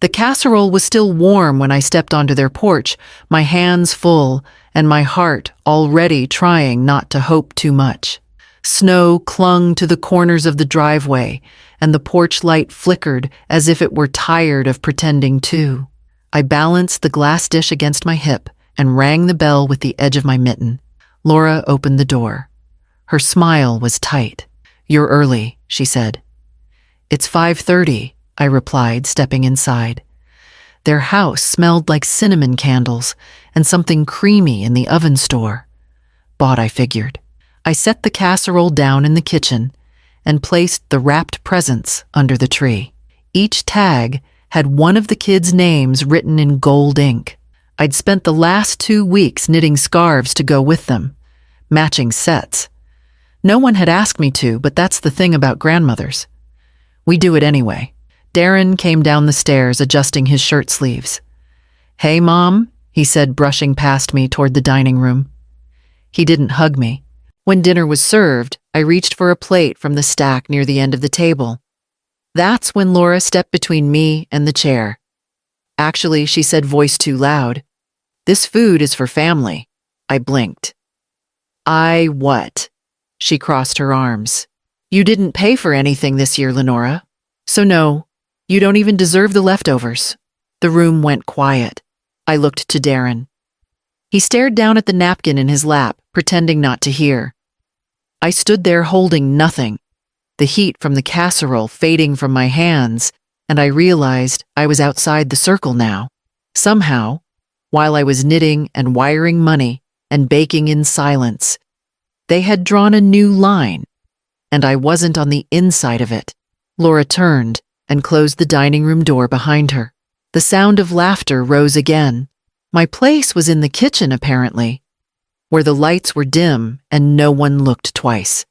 The casserole was still warm when I stepped onto their porch, my hands full and my heart already trying not to hope too much. Snow clung to the corners of the driveway, and the porch light flickered as if it were tired of pretending too. I balanced the glass dish against my hip and rang the bell with the edge of my mitten. Laura opened the door. Her smile was tight. "You're early," she said. "It's 5:30, I replied, stepping inside. Their house smelled like cinnamon candles and something creamy in the oven store. Bought, I figured. I set the casserole down in the kitchen and placed the wrapped presents under the tree. Each tag had one of the kids' names written in gold ink. I'd spent the last 2 weeks knitting scarves to go with them, matching sets. No one had asked me to, but that's the thing about grandmothers. We do it anyway. Darren came down the stairs, adjusting his shirt sleeves. "Hey, Mom," he said, brushing past me toward the dining room. He didn't hug me. When dinner was served, I reached for a plate from the stack near the end of the table. That's when Laura stepped between me and the chair. "Actually," she said, voice too loud, "this food is for family." I blinked. "I what?" She crossed her arms. "You didn't pay for anything this year, Lenora. So no, you don't even deserve the leftovers." The room went quiet. I looked to Darren. He stared down at the napkin in his lap, pretending not to hear. I stood there holding nothing, the heat from the casserole fading from my hands, and I realized I was outside the circle now. Somehow, while I was knitting and wiring money and baking in silence, they had drawn a new line, and I wasn't on the inside of it. Laura turned and closed the dining room door behind her. The sound of laughter rose again. My place was in the kitchen, apparently, where the lights were dim and no one looked twice.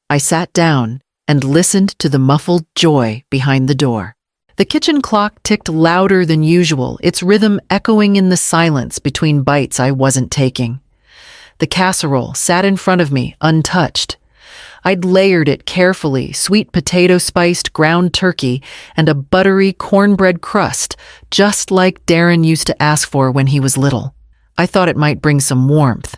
I sat down and listened to the muffled joy behind the door. The kitchen clock ticked louder than usual, its rhythm echoing in the silence between bites I wasn't taking. The casserole sat in front of me, untouched. I'd layered it carefully, sweet potato-spiced ground turkey and a buttery cornbread crust, just like Darren used to ask for when he was little. I thought it might bring some warmth.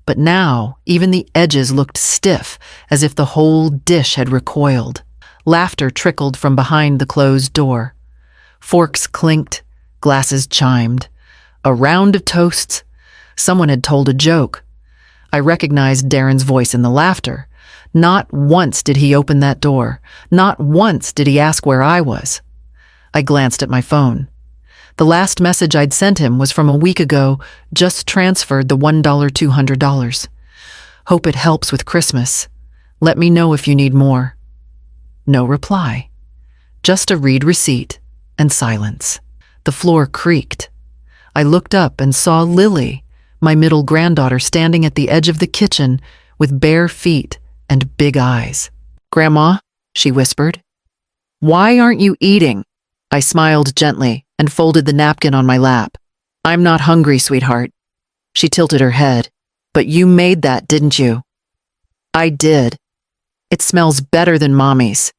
But now, even the edges looked stiff, as if the whole dish had recoiled. Laughter trickled from behind the closed door. Forks clinked, glasses chimed. A round of toasts. Someone had told a joke. I recognized Darren's voice in the laughter. Not once did he open that door. Not once did he ask where I was. I glanced at my phone. The last message I'd sent him was from a week ago, just transferred the $1 $200. "Hope it helps with Christmas. Let me know if you need more." No reply. Just a read receipt and silence. The floor creaked. I looked up and saw Lily, my middle granddaughter, standing at the edge of the kitchen with bare feet and big eyes. "Grandma," she whispered. "Why aren't you eating?" I smiled gently and folded the napkin on my lap. "I'm not hungry, sweetheart." She tilted her head. "But you made that, didn't you?" "I did. It smells better than Mommy's."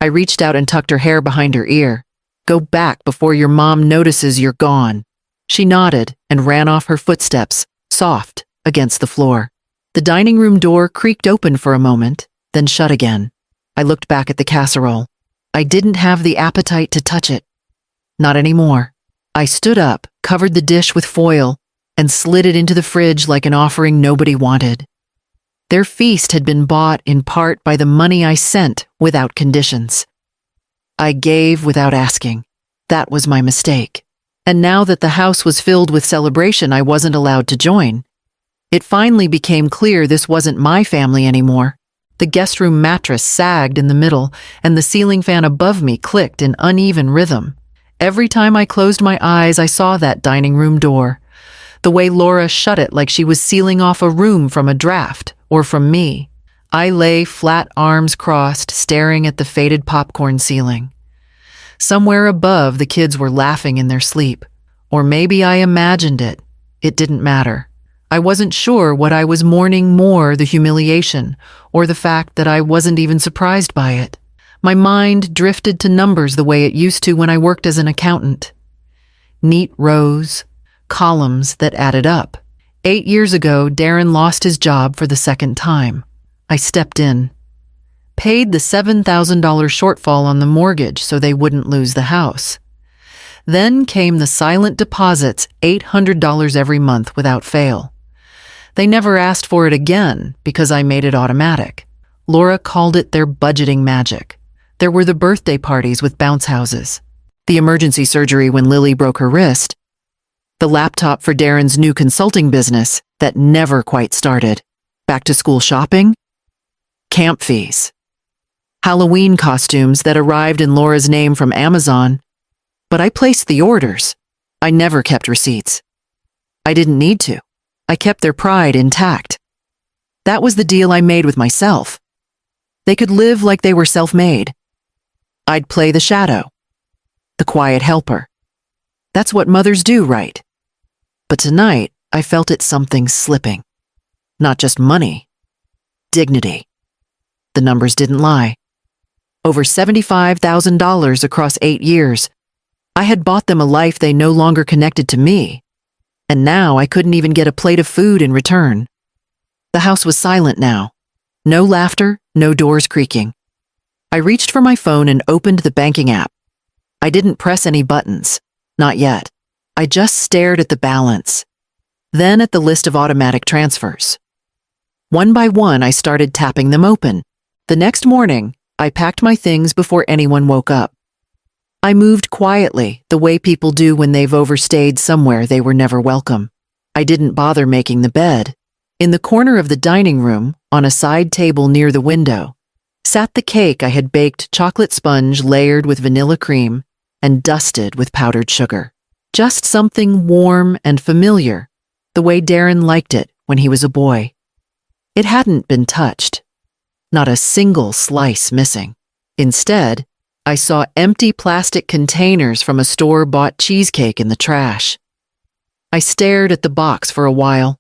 I reached out and tucked her hair behind her ear. "Go back before your mom notices you're gone." She nodded and ran off her footsteps, soft, against the floor. The dining room door creaked open for a moment, then shut again. I looked back at the casserole. I didn't have the appetite to touch it. Not anymore. I stood up, covered the dish with foil, and slid it into the fridge like an offering nobody wanted. Their feast had been bought in part by the money I sent without conditions. I gave without asking. That was my mistake. And now that the house was filled with celebration, I wasn't allowed to join. It finally became clear this wasn't my family anymore. The guest room mattress sagged in the middle, and the ceiling fan above me clicked in uneven rhythm. Every time I closed my eyes, I saw that dining room door. The way Laura shut it like she was sealing off a room from a draft, or from me. I lay flat, arms crossed, staring at the faded popcorn ceiling. Somewhere above, the kids were laughing in their sleep. Or maybe I imagined it. It didn't matter. I wasn't sure what I was mourning more, the humiliation, or the fact that I wasn't even surprised by it. My mind drifted to numbers the way it used to when I worked as an accountant. Neat rows, columns that added up. 8 years ago, Darren lost his job for the second time. I stepped in, paid the $7,000 shortfall on the mortgage so they wouldn't lose the house. Then came the silent deposits, $800 every month without fail. They never asked for it again because I made it automatic. Laura called it their budgeting magic. There were the birthday parties with bounce houses, the emergency surgery when Lily broke her wrist, the laptop for Darren's new consulting business that never quite started, back to school shopping, camp fees, Halloween costumes that arrived in Laura's name from Amazon. But I placed the orders. I never kept receipts. I didn't need to. I kept their pride intact. That was the deal I made with myself. They could live like they were self-made. I'd play the shadow, the quiet helper. That's what mothers do, right? But tonight, I felt it something slipping. Not just money. Dignity. The numbers didn't lie. Over $75,000 across 8 years. I had bought them a life they no longer connected to me. And now I couldn't even get a plate of food in return. The house was silent now. No laughter, no doors creaking. I reached for my phone and opened the banking app. I didn't press any buttons. Not yet. I just stared at the balance. Then at the list of automatic transfers. One by one, I started tapping them open. The next morning, I packed my things before anyone woke up. I moved quietly, the way people do when they've overstayed somewhere they were never welcome. I didn't bother making the bed. In the corner of the dining room, on a side table near the window, sat the cake I had baked, chocolate sponge layered with vanilla cream and dusted with powdered sugar. Just something warm and familiar, the way Darren liked it when he was a boy. It hadn't been touched. Not a single slice missing. Instead, I saw empty plastic containers from a store-bought cheesecake in the trash. I stared at the box for a while.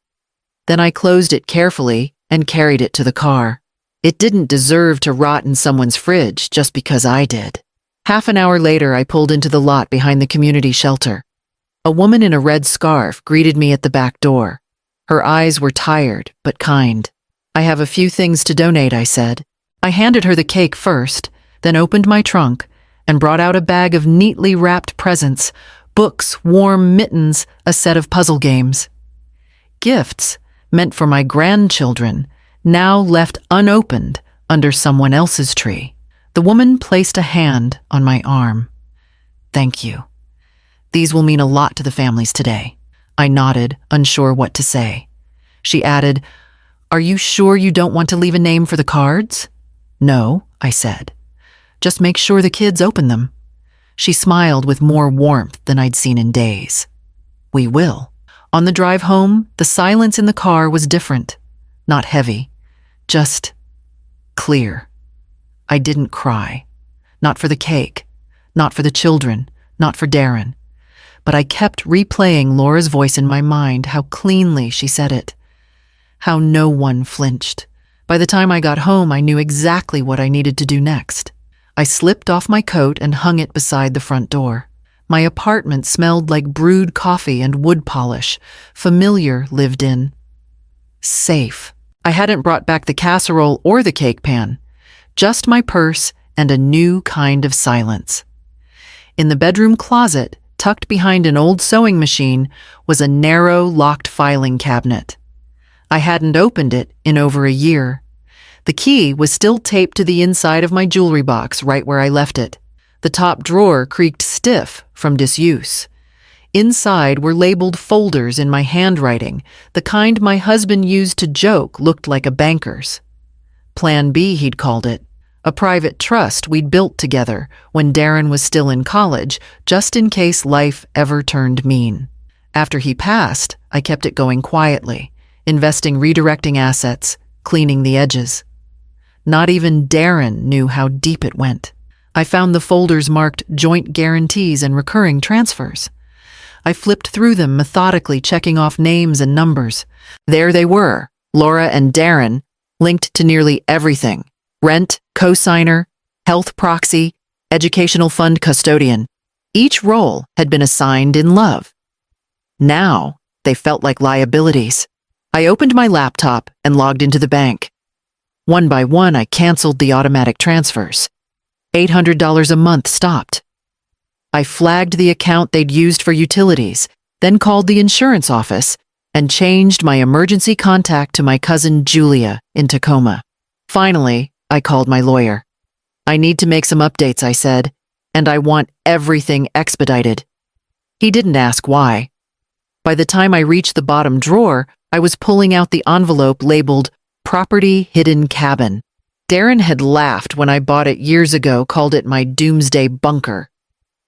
Then I closed it carefully and carried it to the car. It didn't deserve to rot in someone's fridge just because I did. Half an hour later, I pulled into the lot behind the community shelter. A woman in a red scarf greeted me at the back door. Her eyes were tired, but kind. "I have a few things to donate," I said. I handed her the cake first, then opened my trunk and brought out a bag of neatly wrapped presents, books, warm mittens, a set of puzzle games. Gifts, meant for my grandchildren, now left unopened under someone else's tree. The woman placed a hand on my arm. "Thank you. These will mean a lot to the families today." I nodded, unsure what to say. She added, "Are you sure you don't want to leave a name for the cards?" "No," I said. "Just make sure the kids open them." She smiled with more warmth than I'd seen in days. "We will." On the drive home, the silence in the car was different. Not heavy, just clear. I didn't cry. Not for the cake, not for the children, not for Darren. But I kept replaying Laura's voice in my mind, how cleanly she said it. How no one flinched. By the time I got home, I knew exactly what I needed to do next. I slipped off my coat and hung it beside the front door. My apartment smelled like brewed coffee and wood polish. Familiar lived in. Safe. I hadn't brought back the casserole or the cake pan. Just my purse and a new kind of silence. In the bedroom closet, tucked behind an old sewing machine, was a narrow, locked filing cabinet. I hadn't opened it in over a year. The key was still taped to the inside of my jewelry box right where I left it. The top drawer creaked stiff from disuse. Inside were labeled folders in my handwriting, the kind my husband used to joke looked like a banker's. Plan B, he'd called it. A private trust we'd built together when Darren was still in college, just in case life ever turned mean. After he passed, I kept it going quietly, investing, redirecting assets, cleaning the edges. Not even Darren knew how deep it went. I found the folders marked joint guarantees and recurring transfers. I flipped through them methodically, checking off names and numbers. There they were, Laura and Darren, linked to nearly everything. Rent, cosigner, health proxy, educational fund custodian. Each role had been assigned in love. Now, they felt like liabilities. I opened my laptop and logged into the bank. One by one, I canceled the automatic transfers. $800 a month stopped. I flagged the account they'd used for utilities, then called the insurance office and changed my emergency contact to my cousin Julia in Tacoma. Finally, I called my lawyer. I need to make some updates, I said, and I want everything expedited. He didn't ask why. By the time I reached the bottom drawer, I was pulling out the envelope labeled Property Hidden Cabin. Darren had laughed when I bought it years ago, called it my doomsday bunker.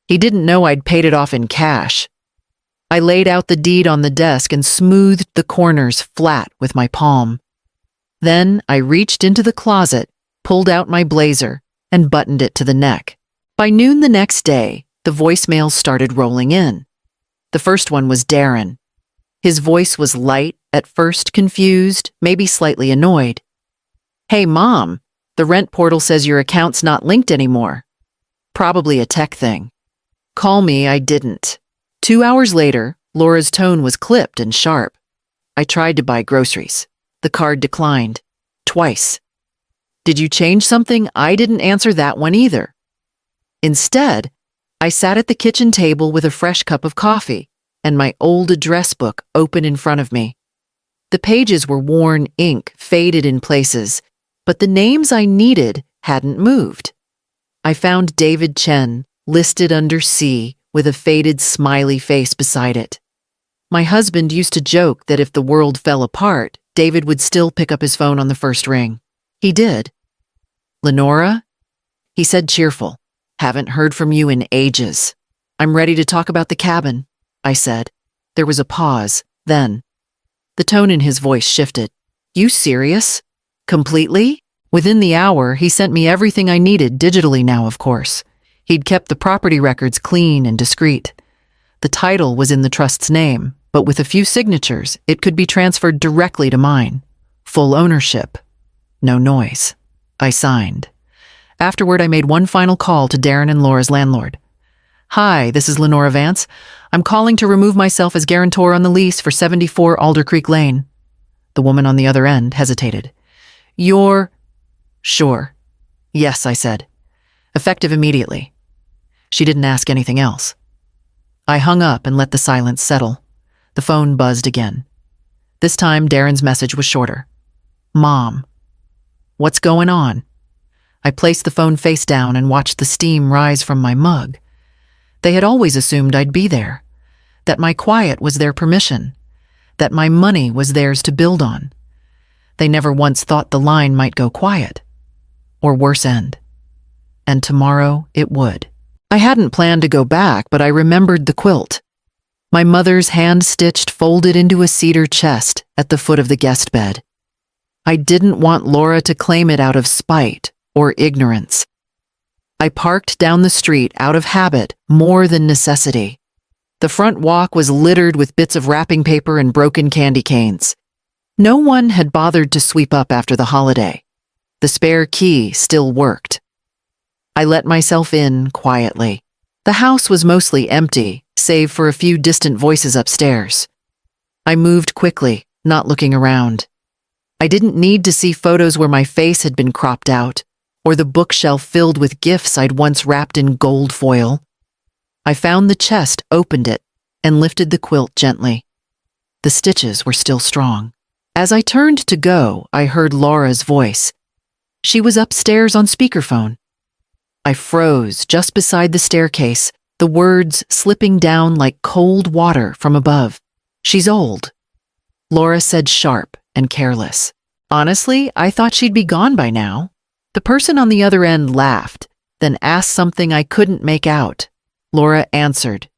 He didn't know I'd paid it off in cash. I laid out the deed on the desk and smoothed the corners flat with my palm. Then I reached into the closet, pulled out my blazer, and buttoned it to the neck. By noon the next day, the voicemails started rolling in. The first one was Darren. His voice was light, at first confused, maybe slightly annoyed. "Hey, Mom, the rent portal says your account's not linked anymore." Probably a tech thing. Call me, I didn't. 2 hours later, Laura's tone was clipped and sharp. I tried to buy groceries. The card declined. Twice. "Did you change something?" I didn't answer that one either. Instead, I sat at the kitchen table with a fresh cup of coffee and my old address book open in front of me. The pages were worn ink, faded in places, but the names I needed hadn't moved. I found David Chen, listed under C, with a faded smiley face beside it. My husband used to joke that if the world fell apart, David would still pick up his phone on the first ring. He did. "Lenora?" He said, cheerful. "Haven't heard from you in ages." "I'm ready to talk about the cabin," I said. There was a pause, then. The tone in his voice shifted. "You serious? Completely?" Within the hour, he sent me everything I needed, digitally now, of course. He'd kept the property records clean and discreet. The title was in the trust's name, but with a few signatures, it could be transferred directly to mine. Full ownership. No noise. I signed. Afterward, I made one final call to Darren and Laura's landlord. "Hi, this is Lenora Vance. I'm calling to remove myself as guarantor on the lease for 74 Alder Creek Lane." The woman on the other end hesitated. "You're..." "Sure. Yes," I said. "Effective immediately." She didn't ask anything else. I hung up and let the silence settle. The phone buzzed again. This time, Darren's message was shorter. "Mom." "What's going on?" I placed the phone face down and watched the steam rise from my mug. They had always assumed I'd be there, that my quiet was their permission, that my money was theirs to build on. They never once thought the line might go quiet, or worse end. And tomorrow it would. I hadn't planned to go back, but I remembered the quilt. My mother's hand-stitched folded into a cedar chest at the foot of the guest bed. I didn't want Laura to claim it out of spite or ignorance. I parked down the street out of habit more than necessity. The front walk was littered with bits of wrapping paper and broken candy canes. No one had bothered to sweep up after the holiday. The spare key still worked. I let myself in quietly. The house was mostly empty, save for a few distant voices upstairs. I moved quickly, not looking around. I didn't need to see photos where my face had been cropped out, or the bookshelf filled with gifts I'd once wrapped in gold foil. I found the chest, opened it, and lifted the quilt gently. The stitches were still strong. As I turned to go, I heard Laura's voice. She was upstairs on speakerphone. I froze just beside the staircase, the words slipping down like cold water from above. "She's old," Laura said, sharp and careless. Honestly, I thought she'd be gone by now. The person on the other end laughed, then asked something I couldn't make out. Laura answered,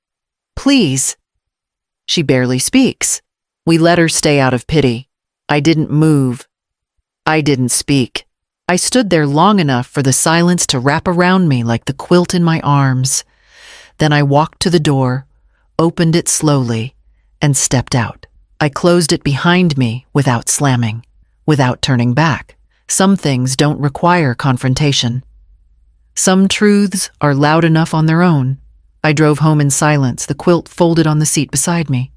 "Please." She barely speaks. We let her stay out of pity. I didn't move. I didn't speak. I stood there long enough for the silence to wrap around me like the quilt in my arms. Then I walked to the door, opened it slowly, and stepped out. I closed it behind me without slamming, without turning back. Some things don't require confrontation. Some truths are loud enough on their own. I drove home in silence, the quilt folded on the seat beside me.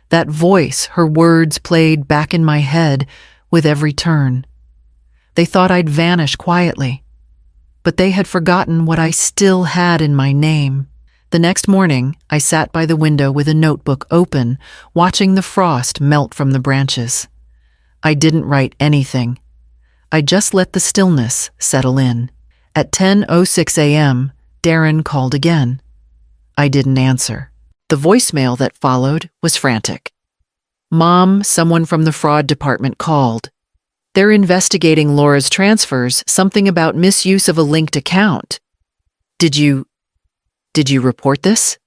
That voice, her words played back in my head with every turn. They thought I'd vanish quietly, but they had forgotten what I still had in my name. The next morning, I sat by the window with a notebook open, watching the frost melt from the branches. I didn't write anything. I just let the stillness settle in. At 10:06 a.m., Darren called again. I didn't answer. The voicemail that followed was frantic. "Mom, someone from the fraud department called. They're investigating Laura's transfers, something about misuse of a linked account. Did you report this?"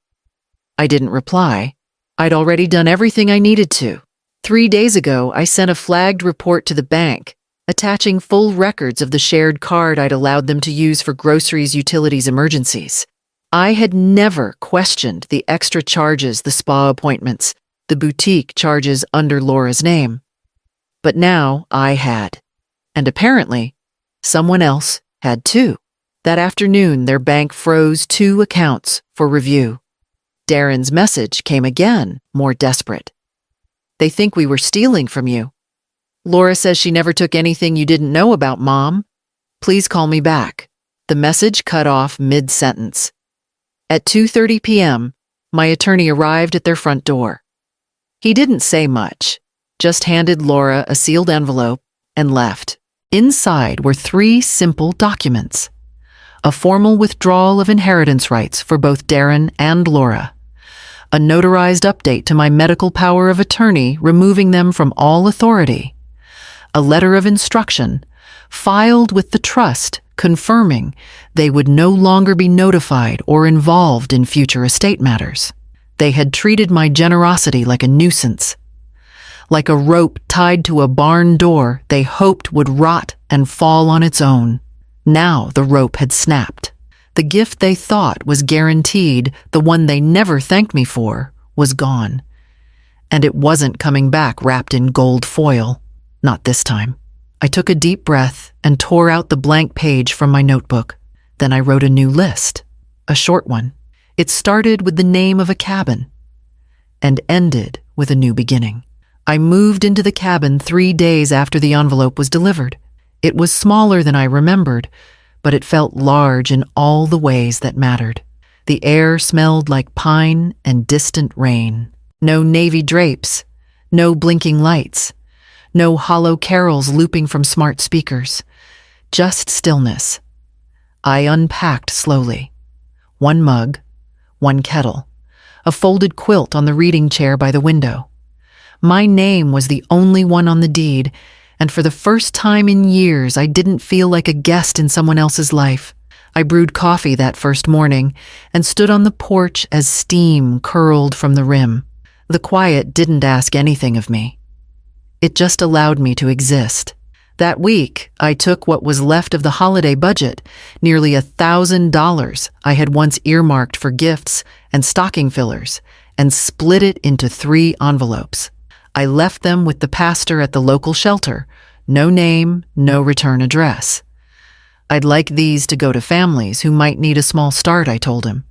I didn't reply. I'd already done everything I needed to. 3 days ago, I sent a flagged report to the bank, attaching full records of the shared card I'd allowed them to use for groceries, utilities, emergencies. I had never questioned the extra charges, the spa appointments, the boutique charges under Laura's name. But now I had. And apparently, someone else had too. That afternoon, their bank froze 2 accounts for review. Darren's message came again, more desperate. "They think we were stealing from you. Laura says she never took anything you didn't know about, Mom. Please call me back." The message cut off mid-sentence. At 2:30 p.m., my attorney arrived at their front door. He didn't say much, just handed Laura a sealed envelope and left. Inside were 3 simple documents. A formal withdrawal of inheritance rights for both Darren and Laura. A notarized update to my medical power of attorney removing them from all authority. A letter of instruction, filed with the trust, confirming they would no longer be notified or involved in future estate matters. They had treated my generosity like a nuisance. Like a rope tied to a barn door they hoped would rot and fall on its own. Now the rope had snapped. The gift they thought was guaranteed, the one they never thanked me for, was gone. And it wasn't coming back wrapped in gold foil. Not this time. I took a deep breath and tore out the blank page from my notebook. Then I wrote a new list, a short one. It started with the name of a cabin and ended with a new beginning. I moved into the cabin 3 days after the envelope was delivered. It was smaller than I remembered, but it felt large in all the ways that mattered. The air smelled like pine and distant rain. No navy drapes, no blinking lights, no hollow carols looping from smart speakers. Just stillness. I unpacked slowly. 1 mug, 1 kettle, a folded quilt on the reading chair by the window. My name was the only one on the deed, and for the first time in years, I didn't feel like a guest in someone else's life. I brewed coffee that first morning and stood on the porch as steam curled from the rim. The quiet didn't ask anything of me. It just allowed me to exist. That week, I took what was left of the holiday budget, nearly $1,000 I had once earmarked for gifts and stocking fillers, and split it into 3 envelopes. I left them with the pastor at the local shelter. No name, no return address. I'd like these to go to families who might need a small start, I told him.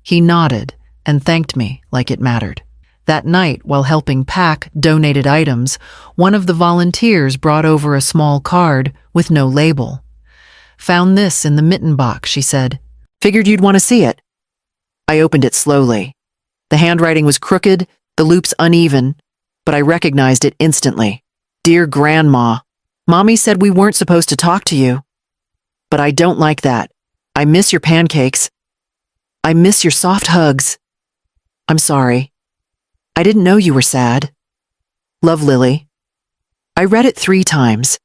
He nodded and thanked me like it mattered. That night, while helping pack donated items, one of the volunteers brought over a small card with no label. "Found this in the mitten box," she said. "Figured you'd want to see it." I opened it slowly. The handwriting was crooked, the loops uneven, but I recognized it instantly. "Dear Grandma, Mommy said we weren't supposed to talk to you. But I don't like that. I miss your pancakes. I miss your soft hugs. I'm sorry. I didn't know you were sad. Love, Lily." I read it 3 times.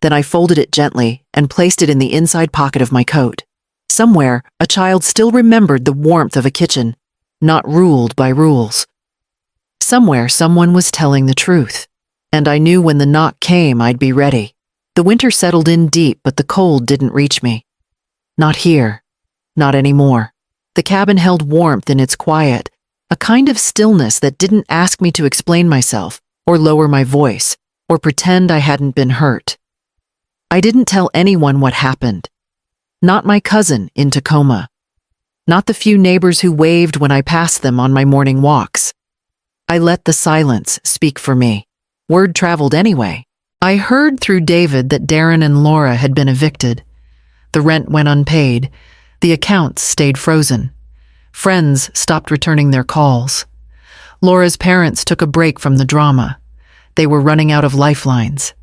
Then I folded it gently and placed it in the inside pocket of my coat. Somewhere, a child still remembered the warmth of a kitchen, not ruled by rules. Somewhere, someone was telling the truth. And I knew when the knock came, I'd be ready. The winter settled in deep, but the cold didn't reach me. Not here. Not anymore. The cabin held warmth in its quiet, a kind of stillness that didn't ask me to explain myself, or lower my voice, or pretend I hadn't been hurt. I didn't tell anyone what happened. Not my cousin in Tacoma. Not the few neighbors who waved when I passed them on my morning walks. I let the silence speak for me. Word traveled anyway. I heard through David that Darren and Laura had been evicted. The rent went unpaid. The accounts stayed frozen. Friends stopped returning their calls. Laura's parents took a break from the drama. They were running out of lifelines.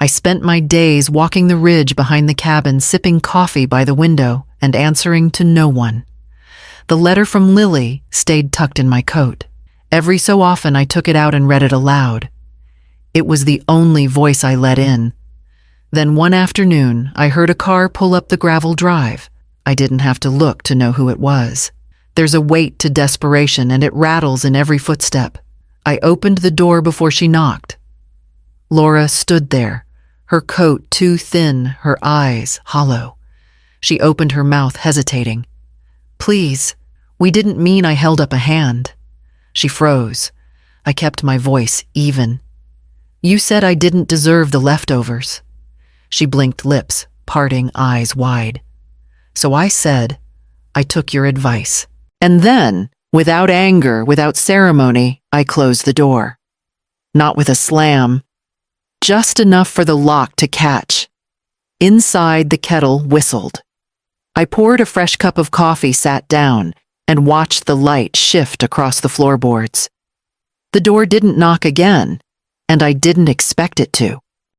I spent my days walking the ridge behind the cabin, sipping coffee by the window and answering to no one. The letter from Lily stayed tucked in my coat. Every so often I took it out and read it aloud. It was the only voice I let in. Then one afternoon, I heard a car pull up the gravel drive. I didn't have to look to know who it was. There's a weight to desperation, and it rattles in every footstep. I opened the door before she knocked. Laura stood there, her coat too thin, her eyes hollow. She opened her mouth, hesitating. "Please, we didn't mean," I held up a hand. She froze. I kept my voice even. "You said I didn't deserve the leftovers." She blinked lips, parting eyes wide. So I said, "I took your advice." And then, without anger, without ceremony, I closed the door. Not with a slam, just enough for the lock to catch. Inside, the kettle whistled. I poured a fresh cup of coffee, sat down, and watched the light shift across the floorboards. The door didn't knock again, and I didn't expect it to.